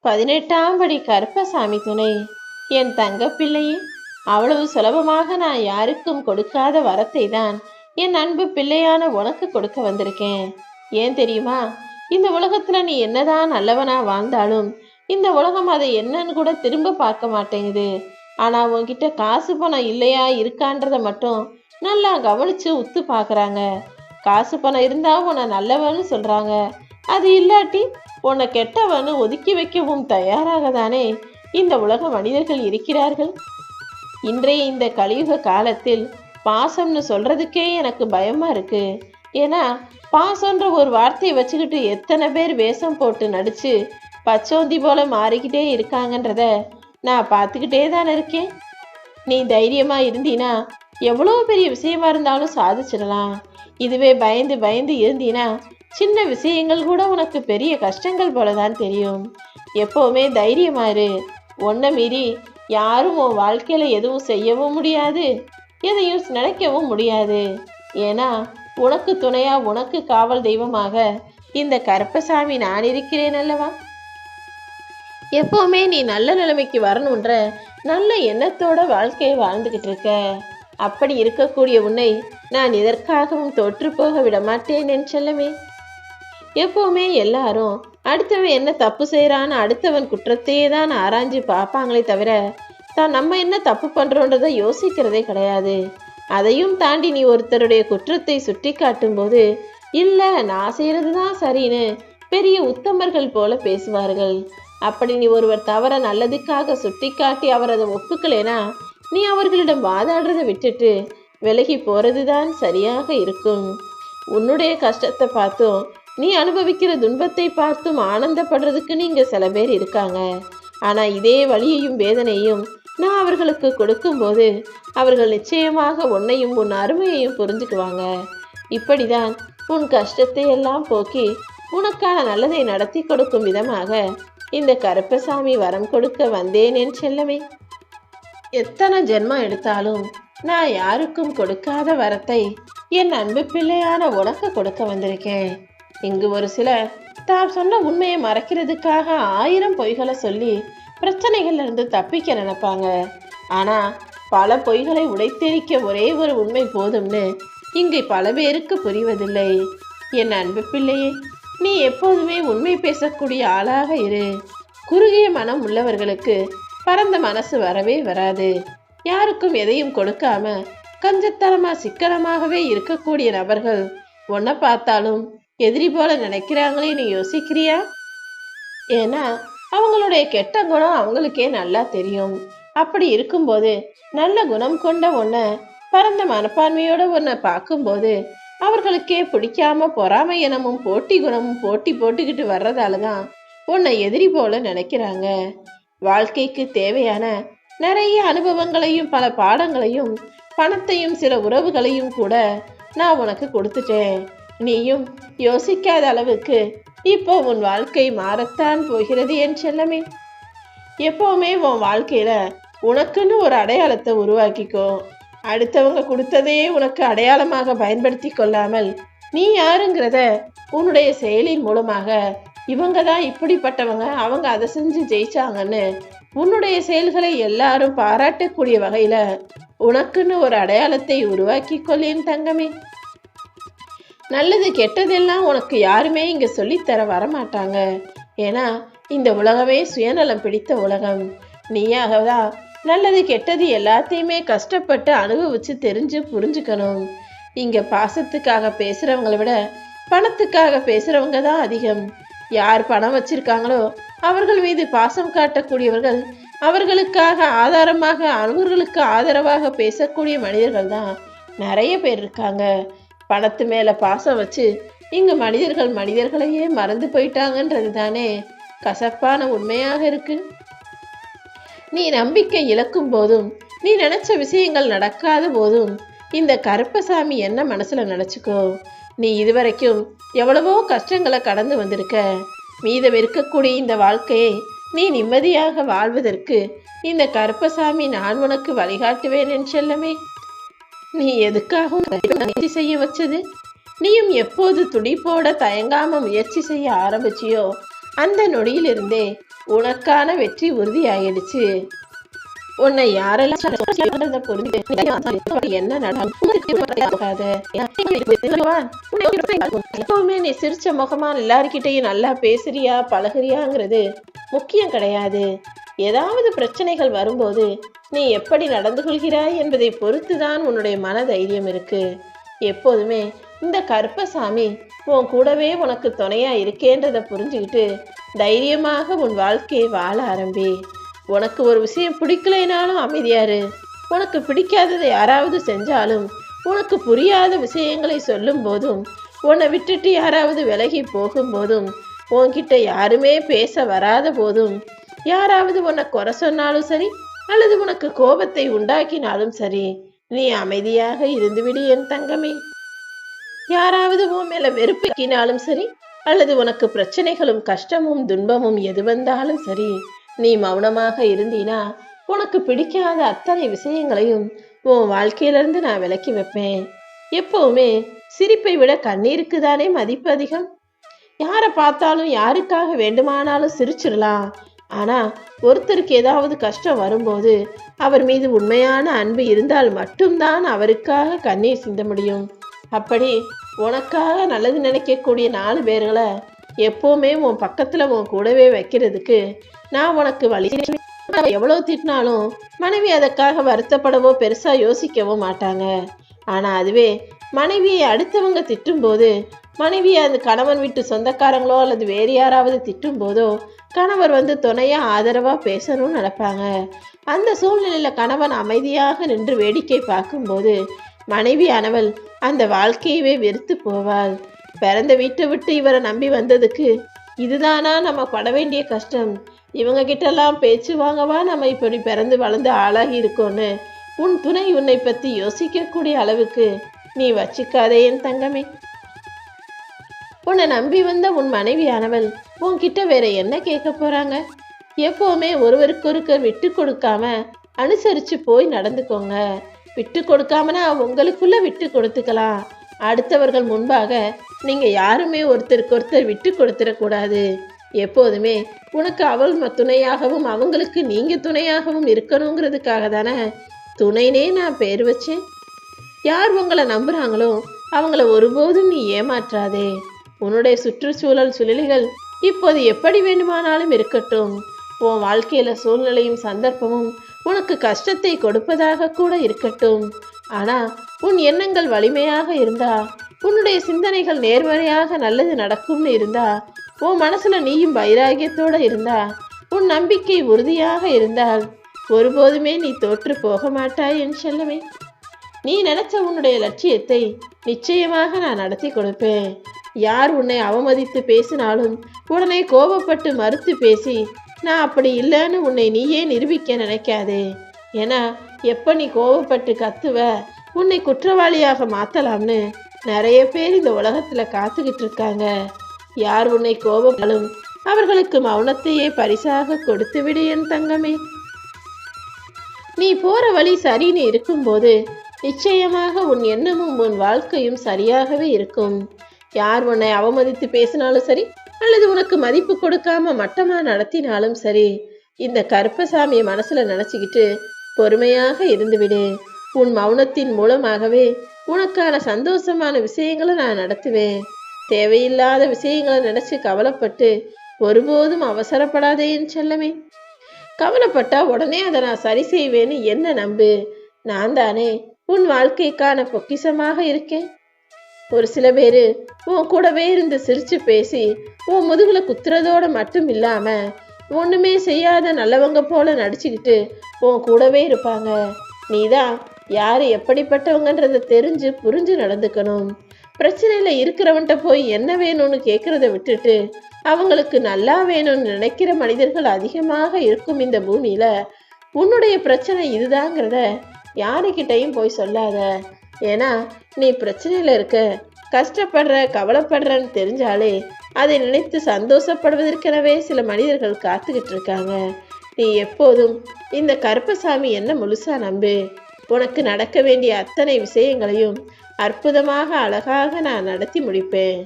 18ஆம் படி கருப்பசாமி துணை. என் தங்க பிள்ளையே, அவ்வளவு சுலபமாக நான் யாருக்கும் கொடுக்காத வரத்தை தான் என் அன்பு பிள்ளையான உனக்கு கொடுக்க வந்திருக்கேன். ஏன் தெரியுமா? இந்த உலகத்துல நீ என்னதான் நல்லவனா வாழ்ந்தாலும் இந்த உலகம் அதை என்னன்னு கூட திரும்ப பார்க்க மாட்டேங்குது. ஆனா உன்கிட்ட காசு பணம் இல்லையா இருக்கான்றத மட்டும் நல்லா கவனிச்சு உத்து பாக்குறாங்க. காசு பணம் இருந்தா உன்னை நல்லவன்னு சொல்றாங்க. அது இல்லாட்டி உன்னை கெட்டவன்னு ஒதுக்கி வைக்கவும் தயாராக தானே இந்த உலக மனிதர்கள் இருக்கிறார்கள். இன்றைய இந்த கலியுக காலத்தில் பாசம்னு சொல்றதுக்கே எனக்கு பயமா இருக்கு. ஏன்னா பாசம்ன்ற ஒரு வார்த்தையை வச்சுக்கிட்டு எத்தனை பேர் வேஷம் போட்டு நடிச்சு பச்சோந்தி போல மாறிக்கிட்டே இருக்காங்கன்றத நான் பார்த்துக்கிட்டே தானே இருக்கேன். நீ தைரியமா இருந்தீனா எவ்வளோ பெரிய விஷயமா இருந்தாலும் சாதிச்சிடலாம். இதுவே பயந்து பயந்து இருந்தீனா சின்ன விஷயங்கள் கூட உனக்கு பெரிய கஷ்டங்கள் போலதான் தெரியும். எப்பவுமே தைரியமாரு. ஒன்றை மீறி யாரும் உன் வாழ்க்கையில எதுவும் செய்யவும் முடியாது, எதையும் நினைக்கவும் முடியாது. ஏன்னா உனக்கு துணையா உனக்கு காவல் தெய்வமாக இந்த கருப்பசாமி நான் இருக்கிறேன் அல்லவா. எப்பவுமே நீ நல்ல நிலைமைக்கு வரணுன்ற நல்ல எண்ணத்தோட வாழ்க்கையை வாழ்ந்துகிட்டு இருக்க. அப்படி இருக்கக்கூடிய உன்னை நான் இதற்காகவும் தோற்று போக விட மாட்டேன் என் செல்லமே. எப்பவுமே எல்லாரும் அடுத்தவன் என்ன தப்பு செய்யறான்னு அடுத்தவன் குற்றத்தையே தான் ஆராய்ஞ்சு பார்ப்பாங்களே தவிர தான் நம்ம என்ன தப்பு பண்றோன்றதை யோசிக்கிறதே கிடையாது. அதையும் தாண்டி நீ ஒருத்தருடைய குற்றத்தை சுட்டி காட்டும் போது இல்ல நான் செய்யறதுதான் சரின்னு பெரிய உத்தமர்கள் போல பேசுவார்கள். அப்படி நீ ஒருவர் தவற நல்லதுக்காக சுட்டி காட்டி அவர் அதை ஒப்புக்கலைனா நீ அவர்களிடம் வாதாடுறதை விட்டுட்டு விலகி போறதுதான் சரியாக இருக்கும். உன்னுடைய கஷ்டத்தை பார்த்தும் நீ அனுபவிக்கிற துன்பத்தை பார்த்தும் ஆனந்தப்படுறதுக்கு நீங்க சில பேர் இருக்காங்க. ஆனா இதே வலியையும் வேதனையும் நான் அவர்களுக்கு கொடுக்கும்போது அவர்கள் நிச்சயமாக உன்னையும் உன் அருமையையும் புரிஞ்சுக்குவாங்க. இப்படிதான் உன் கஷ்டத்தை எல்லாம் போக்கி உனக்கான நல்லதை நடத்தி கொடுக்கும் விதமாக இந்த கருப்பசாமி வரம் கொடுக்க வந்தேன் என் செல்லமே. எத்தனை ஜென்மம் எடுத்தாலும் நான் யாருக்கும் கொடுக்காத வரத்தை என் அன்பு பிள்ளையான உனக்கு கொடுக்க வந்திருக்கேன். இங்கு ஒரு சிலர் தான் சொன்ன உண்மையை மறைக்கிறதுக்காக 1000 பொய்களை சொல்லி பிரச்சனைகள்ல இருந்து தப்பிக்க நினைப்பாங்க. ஆனா பல பொய்களை உடைத்தெரிக்க ஒரே ஒரு உண்மை போதும்னு இங்கு பல பேருக்கு புரிவதில்லை. என் அன்பு பிள்ளையே, நீ எப்போதுமே உண்மை பேசக்கூடிய ஆளாக இரு. குறுகிய மனம் உள்ளவர்களுக்கு பரந்த மனசு வரவே வராது. யாருக்கும் எதையும் கொடுக்காம கஞ்சத்தனமா சிக்கனமாகவே இருக்கக்கூடிய நபர்கள் உன்னை பார்த்தாலும் எதிரி போல நினைக்கிறாங்களே நீ யோசிக்கிறியா? ஏன்னா அவங்களுடைய கெட்ட குணம் அவங்களுக்கே நல்லா தெரியும். அப்படி இருக்கும்போது நல்ல குணம் கொண்ட உன்னை பரந்த மனப்பான்மையோட உன்னை பார்க்கும்போது அவர்களுக்கே பிடிக்காம பொறாமை இனமும் போட்டி குணமும் போட்டி போட்டுக்கிட்டு வர்றதாலதான் உன்னை எதிரி போல நினைக்கிறாங்க. வாழ்க்கைக்கு தேவையான நிறைய அனுபவங்களையும் பல பாடங்களையும் பணத்தையும் சில உறவுகளையும் கூட நான் உனக்கு கொடுத்துட்டேன். நீயும் யோசிக்காத அளவுக்கு இப்போ உன் வாழ்க்கை மாறத்தான் போகிறது என் செல்லமே. எப்பவுமே உன் வாழ்க்கையில உனக்குன்னு ஒரு அடையாளத்தை உருவாக்கிக்கோ. அடுத்தவங்க கொடுத்ததே உனக்கு அடையாளமாக பயன்படுத்தி கொள்ளாமல் நீ யாருங்கிறத உன்னுடைய செயலின் மூலமாக இவங்க தான் இப்படிப்பட்டவங்க, அவங்க அதை செஞ்சு ஜெயிச்சாங்கன்னு உன்னுடைய செயல்களை எல்லாரும் பாராட்டக்கூடிய வகையில உனக்குன்னு ஒரு அடையாளத்தை உருவாக்கி கொள்ளேன் தங்கமே. நல்லது கெட்டதெல்லாம் உனக்கு யாருமே இங்க சொல்லித்தர வரமாட்டாங்க. ஏன்னா இந்த உலகமே சுயநலம் பிடித்த உலகம். நீயாகதான் நல்லது கெட்டது எல்லாத்தையுமே கஷ்டப்பட்டு அனுபவிச்சு தெரிஞ்சு புரிஞ்சுக்கணும். இங்க பாசத்துக்காக பேசுறவங்களை விட பணத்துக்காக பேசுறவங்க தான் அதிகம். யார் பணம் வச்சிருக்காங்களோ அவர்கள் மீது பாசம் காட்டக்கூடியவர்கள், அவர்களுக்காக ஆதாரமாக அவர்களுக்கு ஆதரவாக பேசக்கூடிய மனிதர்கள் தான் நிறைய பேர் இருக்காங்க. பணத்து மேல பாசம் வச்சு இங்கு மனிதர்களையே மறந்து போயிட்டாங்கன்றது தானே கசப்பான உண்மையாக இருக்கு. நீ நம்பிக்கை இழக்கும் போதும் நீ நினைச்ச விஷயங்கள் நடக்காத போதும் இந்த கருப்பசாமி என்ன மனசுல நினைச்சுக்கோ. நீ இதுவரைக்கும் எவ்வளவோ கஷ்டங்களை கடந்து வந்திருக்க. மீதம் இருக்கக்கூடிய இந்த வாழ்க்கையை நீ நிம்மதியாக வாழ்வதற்கு இந்த கருப்பசாமி நான் உனக்கு வழிகாட்டுவேன் என் செல்லமே. நீ எதுக்காகவும் முயற்சி செய்ய வச்சது, நீயும் எப்போது துடிப்போட தயங்காம முயற்சி செய்ய ஆரம்பிச்சியோ அந்த நொடியிலிருந்தே உனக்கான வெற்றி உறுதியாயிடுச்சு. உன்னை யாரெல்லாம் என்ன எப்பவுமே நீ சிரிச்ச முகமா எல்லார்கிட்டையும் நல்லா பேசுறியா பழகுறியாங்கிறது முக்கியம் கிடையாது. ஏதாவது பிரச்சனைகள் வரும்போது நீ எப்படி நடந்து கொள்கிறாய் என்பதை பொறுத்துதான் உன்னுடைய மன தைரியம் இருக்கு. எப்போதுமே இந்த கருப்பசாமி உன் கூடவே உனக்கு துணையா இருக்கேன்றதை புரிஞ்சுக்கிட்டு தைரியமாக உன் வாழ்க்கையை வாழ ஆரம்பி. உனக்கு ஒரு விஷயம் பிடிக்கலைனாலும் அமைதியாரு. உனக்கு பிடிக்காததை யாராவது செஞ்சாலும், உனக்கு புரியாத விஷயங்களை சொல்லும் போதும், உன்னை விட்டுட்டு யாராவது விலகி போகும்போதும், உன்கிட்ட யாருமே பேச வராத போதும், யாராவது உன்னை குறை சொன்னாலும் சரி அல்லது உனக்கு கோபத்தை உண்டாக்கினாலும் சரி, நீ அமைதியாக இருந்துவிடு என் தங்கமே. யாராவது உன் மேல வெறுப்பிக்கினாலும் சரி அல்லது உனக்கு பிரச்சனைகளும் கஷ்டமும் துன்பமும் எது வந்தாலும் சரி, நீ மௌனமாக இருந்தீனா உனக்கு பிடிக்காத அத்தனை விஷயங்களையும் உன் வாழ்க்கையிலிருந்து நான் விலக்கி வைப்பேன். எப்பவுமே சிரிப்பை விட கண்ணீருக்கு தானே மதிப்பு அதிகம். யாரை பார்த்தாலும் யாருக்காக வேண்டுமானாலும் சிரிச்சிடலாம். ஆனா ஒருத்தருக்கு ஏதாவது கஷ்டம் வரும்போது அவர் மீது உண்மையான அன்பு இருந்தால் மட்டும்தான் அவருக்காக கண்ணீர் சிந்த முடியும். அப்படி உனக்காக நல்லது நினைக்கக்கூடிய 4 பேர்களை எப்பவுமே உன் பக்கத்துல உன் கூடவே வைக்கிறதுக்கு நான் உனக்கு வழி. எவ்வளவு திட்டினாலும் மனைவி அதற்காக வருத்தப்படவோ பெருசா யோசிக்கவோ மாட்டாங்க. ஆனா அதுவே மனைவியை அடுத்தவங்க திட்டும் போது, மனைவியை அந்த கணவன் வீட்டு சொந்தக்காரங்களோ அல்லது வேறு யாராவது திட்டும் போதோ கணவர் வந்து துணையா ஆதரவா பேசணும்னு நினைப்பாங்க. அந்த சூழ்நிலையில கணவன் அமைதியாக நின்று வேடிக்கை பார்க்கும்போது மனைவியானவள் அந்த வாழ்க்கையவே வெறுத்து போவாள். பிறந்த வீட்டை விட்டு இவரை நம்பி வந்ததுக்கு இதுதானா நம்ம பட வேண்டிய கஷ்டம்? இவங்க கிட்டெல்லாம் பேச்சு வாங்கவா நம்ம இப்படி பிறந்து வளர்ந்து ஆளாகி இருக்கோன்னு உன் துணை உன்னை பத்தி யோசிக்கக்கூடிய அளவுக்கு நீ வச்சுக்காதே என் தங்கமே. உன்னை நம்பி வந்த உன் மனைவியானவள் உன்கிட்ட வேற என்ன கேட்க போறாங்க? எப்பவுமே ஒருவருக்கொருக்கர் விட்டு கொடுக்காம அனுசரிச்சு போய் நடந்துக்கோங்க. விட்டு கொடுக்காமனா உங்களுக்குள்ள விட்டு கொடுத்துக்கலாம். அடுத்தவர்கள் முன்பாக நீங்க யாருமே ஒருத்தருக்கு ஒருத்தர் விட்டு கொடுத்துடக்கூடாது. எப்போதுமே உனக்கு அவள் துணையாகவும் அவங்களுக்கு நீங்க துணையாகவும் இருக்கணுங்கிறதுக்காக தானே துணைனே நான் பேர் வச்சேன். யார் உங்களை நம்புறாங்களோ அவங்கள ஒருபோதும் நீ ஏமாற்றாதே. உன்னுடைய சுற்றுச்சூழல் சூழ்நிலைகள் இப்போது எப்படி வேண்டுமானாலும் இருக்கட்டும். உன் வாழ்க்கையில சூழ்நிலையும் சந்தர்ப்பமும் உனக்கு கஷ்டத்தை கொடுப்பதாக கூட இருக்கட்டும். ஆனா உன் எண்ணங்கள் வலிமையாக இருந்தா, உன்னுடைய சிந்தனைகள் நேர்மறையாக நல்லது நடக்கும்னு இருந்தா, உன் மனசுல நீயும் வைராகியத்தோட இருந்தா, உன் நம்பிக்கை உறுதியாக இருந்தால் ஒருபோதுமே நீ தோற்று போக மாட்டாய் என் செல்லமே. நீ நினைச்ச உன்னுடைய லட்சியத்தை நிச்சயமாக நான் நடத்தி கொடுப்பேன். யார் உன்னை அவமதித்து பேசினாலும் உடனே கோபப்பட்டு மறுத்து பேசி நான் அப்படி இல்லைன்னு உன்னை நீயே நிரூபிக்க நினைக்காதே. ஏன்னா எப்போ நீ கோபப்பட்டு கத்துவ உன்னை குற்றவாளியாக மாற்றலாம்னு நிறைய பேர் இந்த உலகத்தில் காத்துக்கிட்டு இருக்காங்க. யார் உன்னை கோபப்பட்டாலும் அவர்களுக்கு மௌனத்தையே பரிசாக கொடுத்து விடு என் தங்கமே. நீ போற வழி சரின்னு இருக்கும்போது நிச்சயமாக உன் எண்ணமும் உன் வாழ்க்கையும் சரியாகவே இருக்கும். யார் உன்னை அவமதித்து பேசினாலும் சரி அல்லது உனக்கு மதிப்பு கொடுக்காம மட்டமா நடத்தினாலும் சரி, இந்த கருப்பசாமியை மனசுல நினைச்சுக்கிட்டு பொறுமையாக இருந்துவிடு. உன் மௌனத்தின் மூலமாகவே உனக்கான சந்தோஷமான விஷயங்களை நான் நடத்துவேன். தேவையில்லாத விஷயங்களை நினைச்சு கவலைப்பட்டு ஒருபோதும் அவசரப்படாதே என் செல்லமே. கவலைப்பட்டா உடனே அதை நான் சரி செய்வேன்னு என்ன நம்பு. நான் தானே உன் வாழ்க்கைக்கான பொக்கிஷமாக இருக்கேன். ஒரு சில பேரு உன் கூடவே இருந்து சிரிச்சு பேசி உன் முதுகுல குத்துறதோட மட்டும் இல்லாம ஒண்ணுமே செய்யாத நல்லவங்க போல நடிச்சுக்கிட்டு உன் கூடவே இருப்பாங்க. நீதான் யாரு எப்படிப்பட்டவங்கன்றத தெரிஞ்சு புரிஞ்சு நடந்துக்கணும். பிரச்சனையில இருக்கிறவன்ட்ட போய் என்ன வேணும்னு கேட்கறத விட்டுட்டு அவங்களுக்கு நல்லா வேணும்னு நினைக்கிற மனிதர்கள் அதிகமாக இருக்கும் இந்த பூமியில. உன்னுடைய பிரச்சனை இதுதாங்கிறத யாருக்கிட்டையும் போய் சொல்லாத. ஏன்னா நீ பிரச்சனையில இருக்க, கஷ்டப்படுற, கவலைப்படுறன்னு தெரிஞ்சாலே அதை நினைத்து சந்தோஷப்படுவதற்கெனவே சில மனிதர்கள் காத்துக்கிட்டு இருக்காங்க. நீ எப்போதும் இந்த கருப்பசாமி என்ன முழுசா நம்பு. உனக்கு நடக்க வேண்டிய அத்தனை விஷயங்களையும் அற்புதமாக அழகாக நான் நடத்தி முடிப்பேன்.